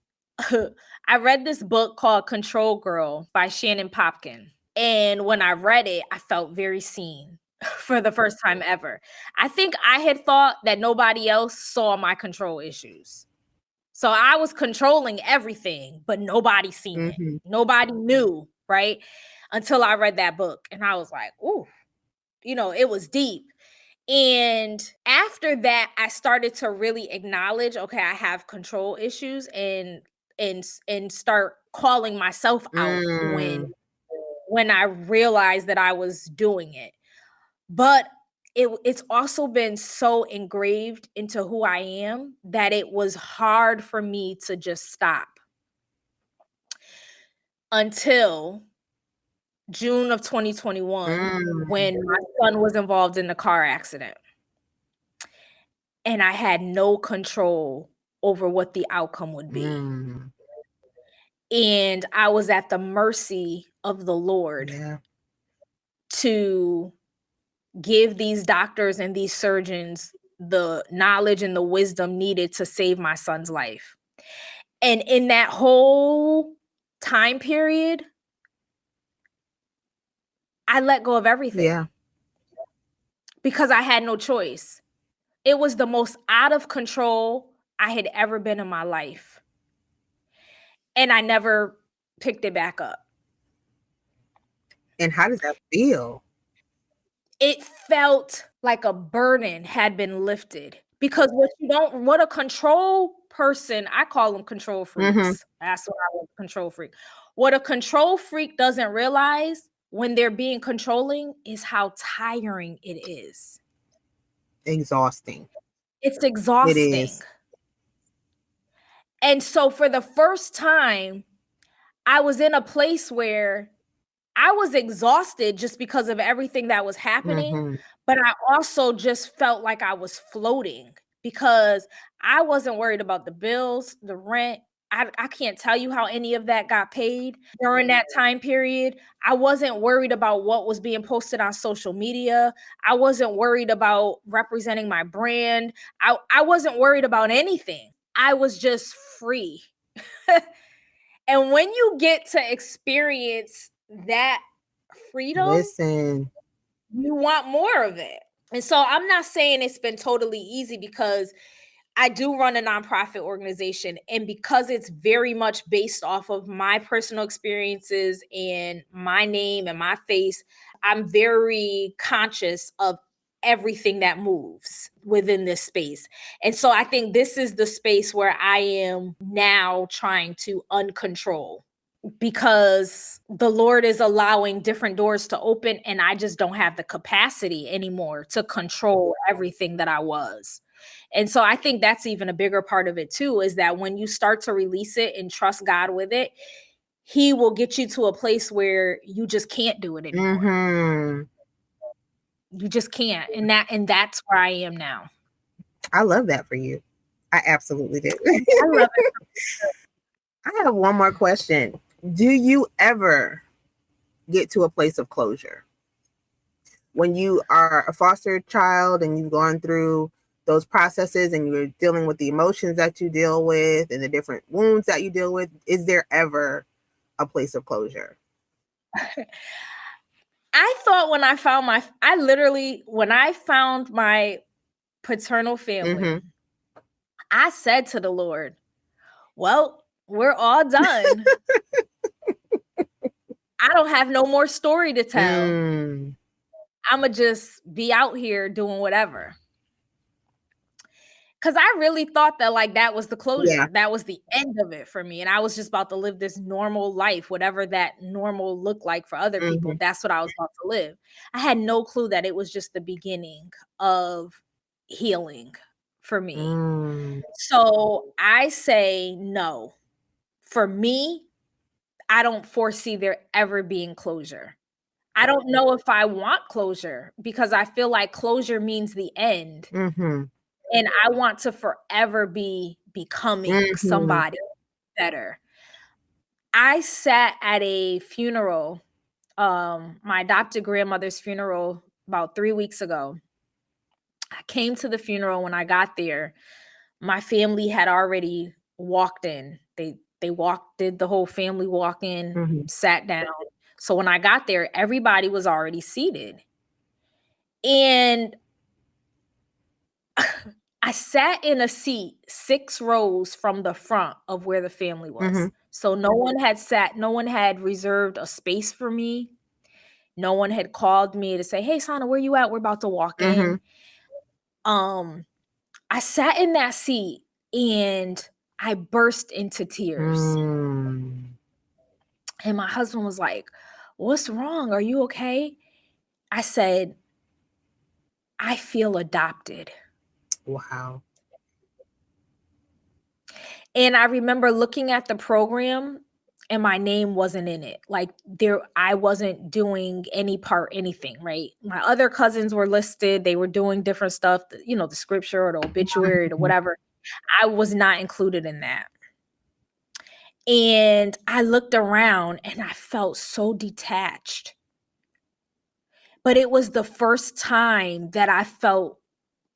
I read this book called Control Girl by Shannon Popkin. And when I read it, I felt very seen for the first time ever. I think I had thought that nobody else saw my control issues. So I was controlling everything, but nobody seen it. Mm-hmm. Nobody knew, right? Until I read that book. And I was like, ooh, it was deep. And after that, I started to really acknowledge, okay, I have control issues and start calling myself out Mm. when I realized that I was doing it. But it's also been so engraved into who I am that it was hard for me to just stop. until June of 2021 when my son was involved in the car accident. And I had no control over what the outcome would be. And I was at the mercy of the Lord to give these doctors and these surgeons the knowledge and the wisdom needed to save my son's life. And in that whole time period, I let go of everything. Yeah. Because I had no choice. It was the most out of control I had ever been in my life. And I never picked it back up. And how does that feel? It felt like a burden had been lifted. Because what a control person, I call them control freaks. That's what I want, control freak. What a control freak doesn't realize when they're being controlling is how tiring it is. Exhausting. It's exhausting. It is. And so for the first time, I was in a place where I was exhausted just because of everything that was happening, but I also just felt like I was floating because I wasn't worried about the bills, the rent. I can't tell you how any of that got paid during that time period. I wasn't worried about what was being posted on social media. I wasn't worried about representing my brand. I wasn't worried about anything. I was just free. And when you get to experience that freedom, you want more of it. And so I'm not saying it's been totally easy because I do run a nonprofit organization, and because it's very much based off of my personal experiences and my name and my face, I'm very conscious of everything that moves within this space. And so I think this is the space where I am now trying to uncontrol, because the Lord is allowing different doors to open, and I just don't have the capacity anymore to control everything that I was. And so I think that's even a bigger part of it too, is that when you start to release it and trust God with it, He will get you to a place where you just can't do it anymore. You just can't. And that's where I am now. I love that for you. I absolutely do. I love it. I have one more question. Do you ever get to a place of closure? When you are a foster child and you've gone through those processes and you're dealing with the emotions that you deal with and the different wounds that you deal with, is there ever a place of closure? I thought when I found when I found my paternal family, I said to the Lord, well, we're all done. I don't have no more story to tell. I'ma just be out here doing whatever. Cause I really thought that like that was the closure. Yeah. That was the end of it for me. And I was just about to live this normal life, whatever that normal looked like for other people. That's what I was about to live. I had no clue that it was just the beginning of healing for me. So I say no. For me, I don't foresee there ever being closure. I don't know if I want closure because I feel like closure means the end. And I want to forever be becoming somebody better. I sat at a funeral, my adopted grandmother's funeral about 3 weeks ago. I came to the funeral. When I got there, my family had already walked in. They did the whole family walk in, sat down. So when I got there, everybody was already seated. And I sat in a seat 6 rows from the front of where the family was. So no one had reserved a space for me. No one had called me to say, "Hey, Sana, where you at? We're about to walk in." I sat in that seat and I burst into tears. And my husband was like, "What's wrong? Are you okay?" I said, "I feel adopted." Wow. And I remember looking at the program and my name wasn't in it. Like I wasn't doing anything, right? My other cousins were listed. They were doing different stuff, the scripture or the obituary or whatever. I was not included in that. And I looked around and I felt so detached. But it was the first time that I felt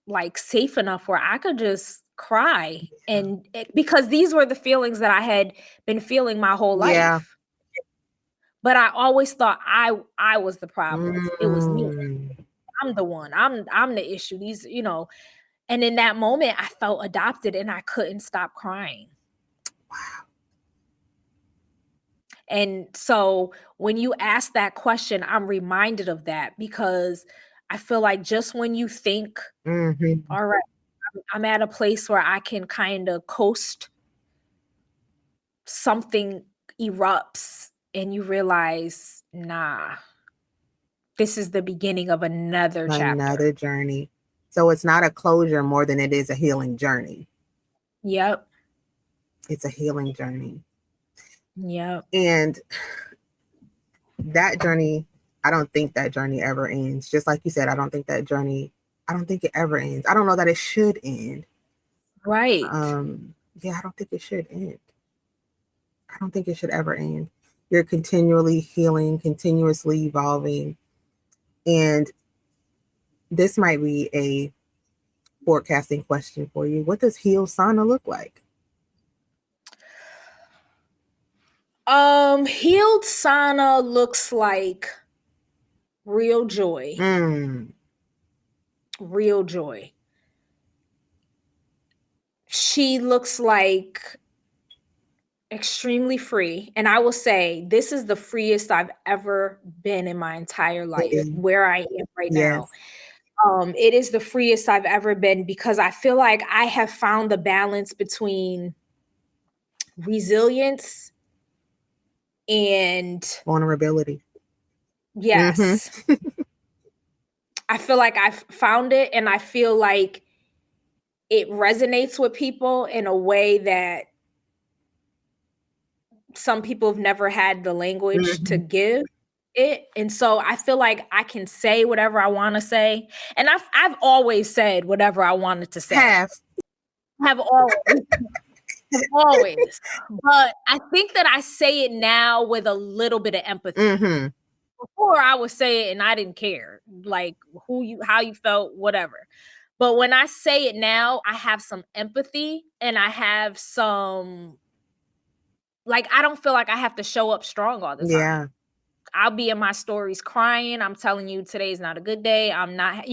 like safe enough where I could just cry. And because these were the feelings that I had been feeling my whole life. But I always thought I was the problem. It was me. I'm the one. I'm the issue. And in that moment I felt adopted and I couldn't stop crying. Wow. And so when you ask that question, I'm reminded of that, because I feel like just when you think, all right, I'm at a place where I can kind of coast, something erupts and you realize, nah, this is the beginning of another chapter. Journey. So it's not a closure more than it is a healing journey. Yep. It's a healing journey. Yep. And that journey, I don't think that journey ever ends. Just like you said, I don't think it ever ends. I don't know that it should end. Right. Yeah, I don't think it should end. I don't think it should ever end. You're continually healing, continuously evolving. And this might be a forecasting question for you. What does healed Sana look like? Healed Sana looks like real joy. Real joy. She looks like extremely free. And I will say, this is the freest I've ever been in my entire life, where I am right now. It is the freest I've ever been, because I feel like I have found the balance between resilience and vulnerability. Yes. I feel like I've found it, and I feel like it resonates with people in a way that some people have never had the language to give it. And so I feel like I can say whatever I want to say. And I've always said whatever I wanted to say. Have always. But I think that I say it now with a little bit of empathy. Before I would say it and I didn't care, like how you felt, whatever. But when I say it now, I have some empathy, and I have some, like, I don't feel like I have to show up strong all the time. Yeah. I'll be in my stories crying. I'm telling you, today's not a good day. I'm not,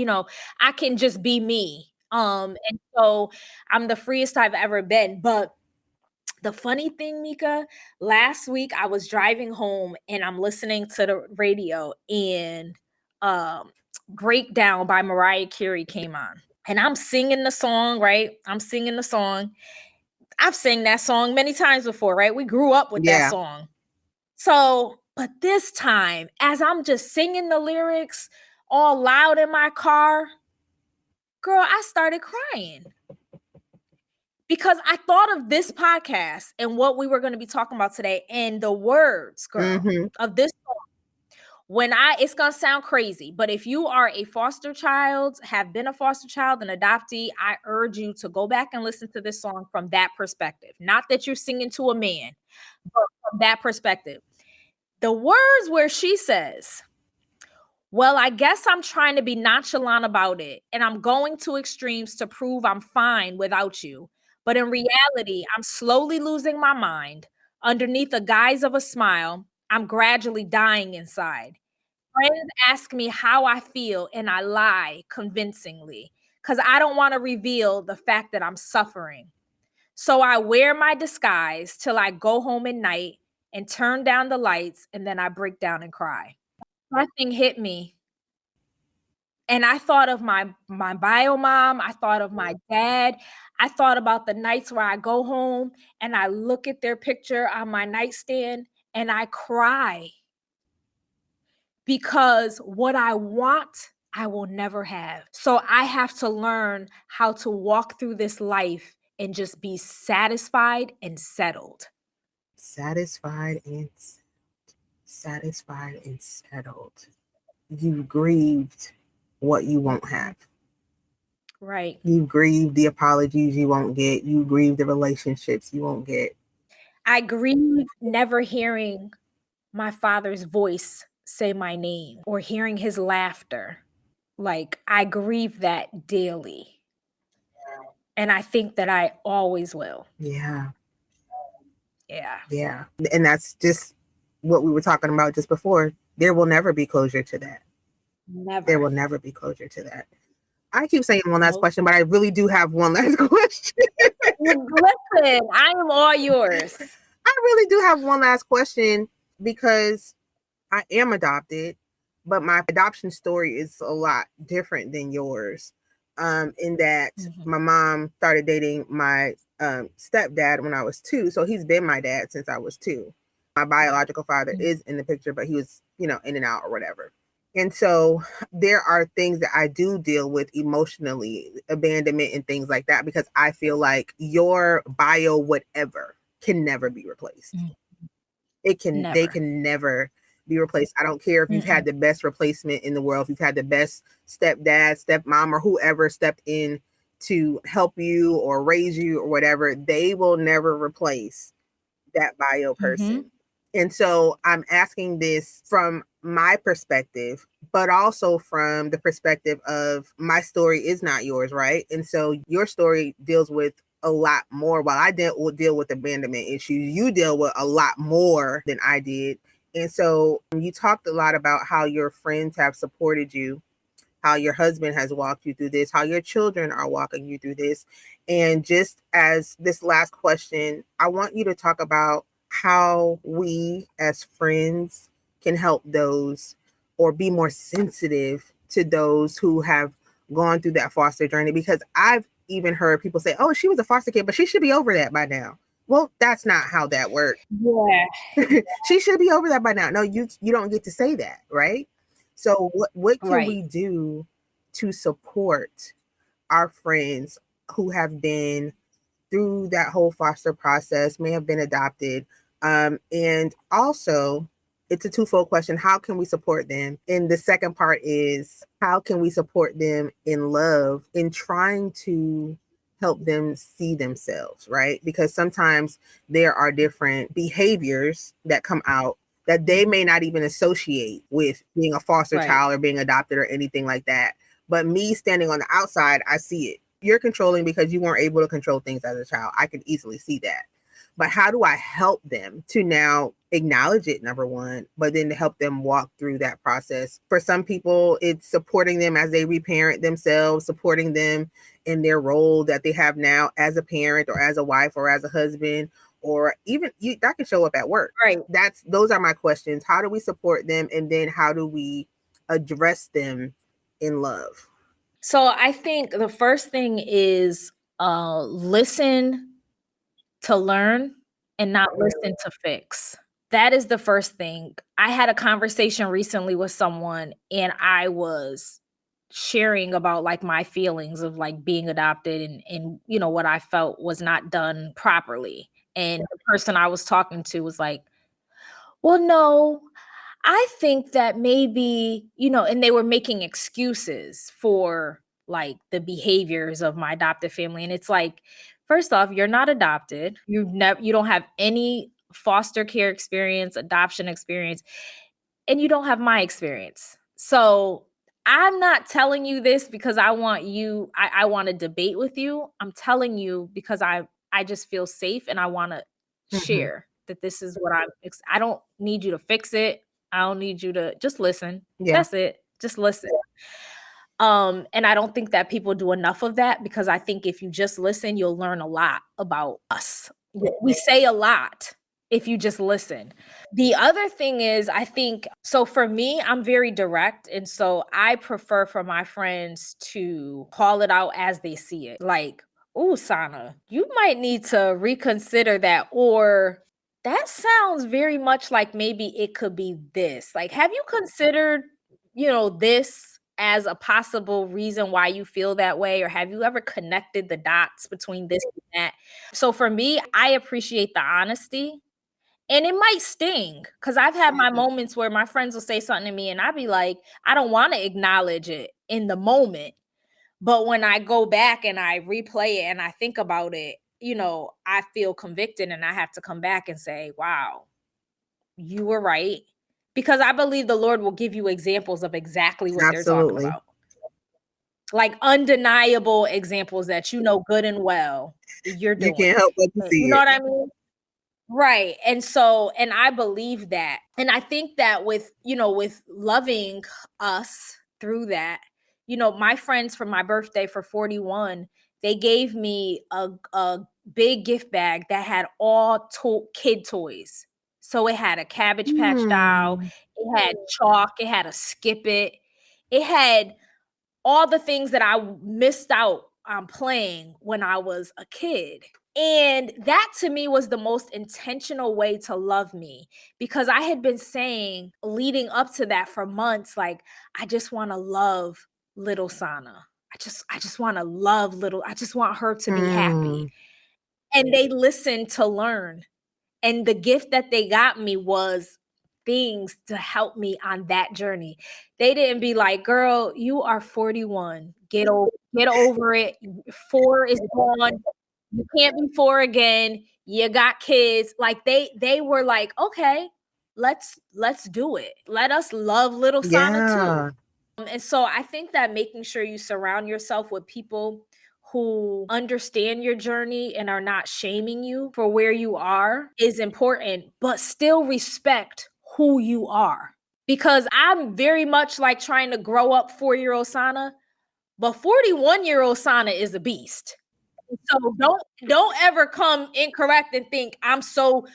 I can just be me. And so I'm the freest I've ever been. But the funny thing, Mika, last week I was driving home and I'm listening to the radio, and Breakdown by Mariah Carey came on. And I'm singing the song, right? I'm singing the song. I've sang that song many times before, right? We grew up with that song. So, but this time, as I'm just singing the lyrics all loud in my car, girl, I started crying. Because I thought of this podcast and what we were going to be talking about today, and the words, girl, of this song. It's going to sound crazy, but if you are a foster child, have been a foster child, an adoptee, I urge you to go back and listen to this song from that perspective. Not that you're singing to a man, but from that perspective. The words where she says, well, I guess I'm trying to be nonchalant about it, and I'm going to extremes to prove I'm fine without you. But in reality, I'm slowly losing my mind. Underneath the guise of a smile, I'm gradually dying inside. Friends ask me how I feel, and I lie convincingly, because I don't want to reveal the fact that I'm suffering. So I wear my disguise till I go home at night and turn down the lights, and then I break down and cry. That thing hit me. And I thought of my bio mom, I thought of my dad. I thought about the nights where I go home and I look at their picture on my nightstand and I cry. Because what I want, I will never have. So I have to learn how to walk through this life and just be satisfied and settled. Satisfied and satisfied and settled. You grieved what you won't have. Right. You grieve the apologies you won't get. You grieve the relationships you won't get. I grieve never hearing my father's voice say my name or hearing his laughter. Like, I grieve that daily. And I think that I always will. Yeah. Yeah. Yeah. And that's just what we were talking about just before. There will never be closure to that. There Never. will never be closure to that. I keep saying one last Nope. question, but I really do have one last question. Listen, I am all yours. I really do have one last question because I am adopted, but my adoption story is a lot different than yours. In that my mom started dating my stepdad when I was 2, so he's been my dad since I was 2. My biological father is in the picture, but he was, in and out or whatever. And so there are things that I do deal with emotionally, abandonment and things like that, because I feel like your bio whatever can never be replaced. They can never be replaced. I don't care if you've had the best replacement in the world, if you've had the best stepdad, stepmom, or whoever stepped in to help you or raise you or whatever, they will never replace that bio person. And so I'm asking this from my perspective, but also from the perspective of my story is not yours, right? And so your story deals with a lot more. While I deal with abandonment issues, you deal with a lot more than I did. And so you talked a lot about how your friends have supported you, how your husband has walked you through this, how your children are walking you through this. And just as this last question, I want you to talk about how we as friends can help those or be more sensitive to those who have gone through that foster journey. Because I've even heard people say, oh, she was a foster kid, but she should be over that by now. Well, that's not how that works. Yeah. She should be over that by now. No, you don't get to say that, right? So what can we Right. do to support our friends who have been through that whole foster process, may have been adopted, and also it's a twofold question: how can we support them? And the second part is how can we support them in love in trying to help them see themselves, right? Because sometimes there are different behaviors that come out that they may not even associate with being a foster Right. child or being adopted or anything like that. But me standing on the outside, I see it. You're controlling because you weren't able to control things as a child. I can easily see that. But how do I help them to now acknowledge it, number one, but then to help them walk through that process? For some people, it's supporting them as they reparent themselves, supporting them in their role that they have now as a parent or as a wife or as a husband, or even that can show up at work. Right. Those are my questions. How do we support them? And then how do we address them in love? So I think the first thing is listen to learn and not listen to fix. That is the first thing. I had a conversation recently with someone and I was sharing about like my feelings of like being adopted and what I felt was not done properly. And the person I was talking to was like, "Well, no, I think that maybe, and they were making excuses for like the behaviors of my adopted family. And it's like, first off, you're not adopted. You don't have any foster care experience, adoption experience, and you don't have my experience. So I'm not telling you this because I want I want to debate with you. I'm telling you because I just feel safe and I want to share that this is what I don't need you to fix it. I don't need you to just listen. Yeah. That's it. Just listen. And I don't think that people do enough of that because I think if you just listen, you'll learn a lot about us. We say a lot if you just listen. The other thing is, I think, so for me, I'm very direct. And so I prefer for my friends to call it out as they see it. Like, "Ooh, Sana, you might need to reconsider that." Or, "That sounds very much like maybe it could be this. Like, have you considered, this as a possible reason why you feel that way? Or have you ever connected the dots between this and that?" So for me, I appreciate the honesty And it might sting, because I've had my moments where my friends will say something to me and I'd be like, I don't want to acknowledge it in the moment. But when I go back and I replay it and I think about it, I feel convicted and I have to come back and say, wow, you were right. Because I believe the Lord will give you examples of exactly what they're talking Absolutely. about. Like undeniable examples that good and well you're You doing. can't help but to You see know it. what I mean? Right. And I believe that. And I think that with loving us through that, my friends for my birthday for 41, they gave me a big gift bag that had all kid toys. So it had a Cabbage Patch doll, it had chalk, it had a Skip it had all the things that I missed out on playing when I was a kid. And that to me was the most intentional way to love me, because I had been saying leading up to that for months, like, I just want to love little Sana. I just want to love I just want her to be happy. And they listened to learn. And the gift that they got me was things to help me on that journey. They didn't be like, "Girl, you are 41. Get over it. 4 is gone. You can't be 4 again. You got kids." Like they were like, "Okay, let's do it. Let us love little Sana too." Yeah. And so I think that making sure you surround yourself with people who understand your journey and are not shaming you for where you are is important, but still respect who you are. Because I'm very much like trying to grow up 4-year-old Sana, but 41-year-old Sana is a beast. So don't ever come incorrect and think I'm so,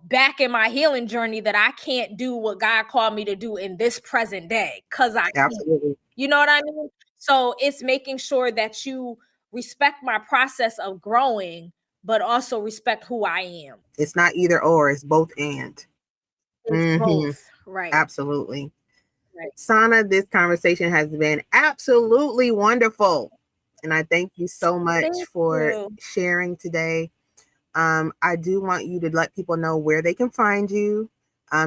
back in my healing journey that I can't do what God called me to do in this present day, cuz I can't. Absolutely. You know what I mean? So it's making sure that you respect my process of growing, but also respect who I am. It's not either or, it's both and. It's Mm-hmm. both, right? Absolutely. Right. Sana, this conversation has been absolutely wonderful. And I thank you so much Thank for you. sharing today. I do want you to let people know where they can find you.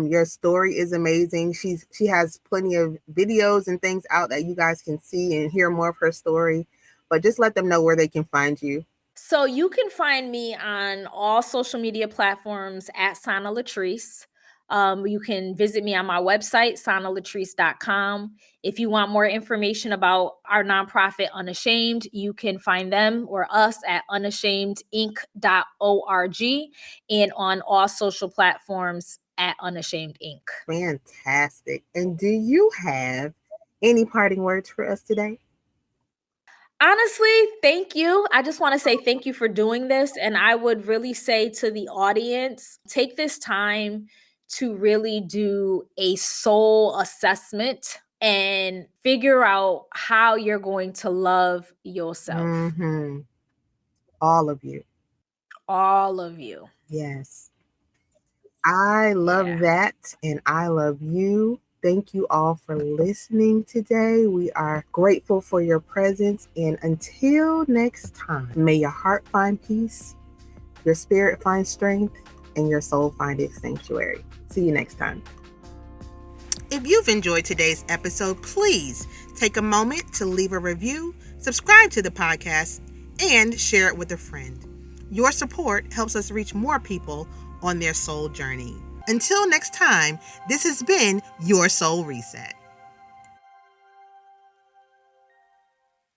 Your story is amazing. She has plenty of videos and things out that you guys can see and hear more of her story. But just let them know where they can find you. So you can find me on all social media platforms at Sana Latrease. You can visit me on my website, sanalatrice.com. If you want more information about our nonprofit Unashamed, you can find them or us at unashamedinc.org and on all social platforms at Unashamed Inc. Fantastic. And do you have any parting words for us today? Honestly, thank you. I just want to say thank you for doing this. And I would really say to the audience, take this time to really do a soul assessment and figure out how you're going to love yourself. Mm-hmm. All of you. All of you. Yes. I love Yeah. that. And I love you. Thank you all for listening today. We are grateful for your presence. And until next time, may your heart find peace, your spirit find strength, and your soul find its sanctuary. See you next time. If you've enjoyed today's episode, please take a moment to leave a review, subscribe to the podcast, and share it with a friend. Your support helps us reach more people on their soul journey. Until next time, this has been Your Soul Reset.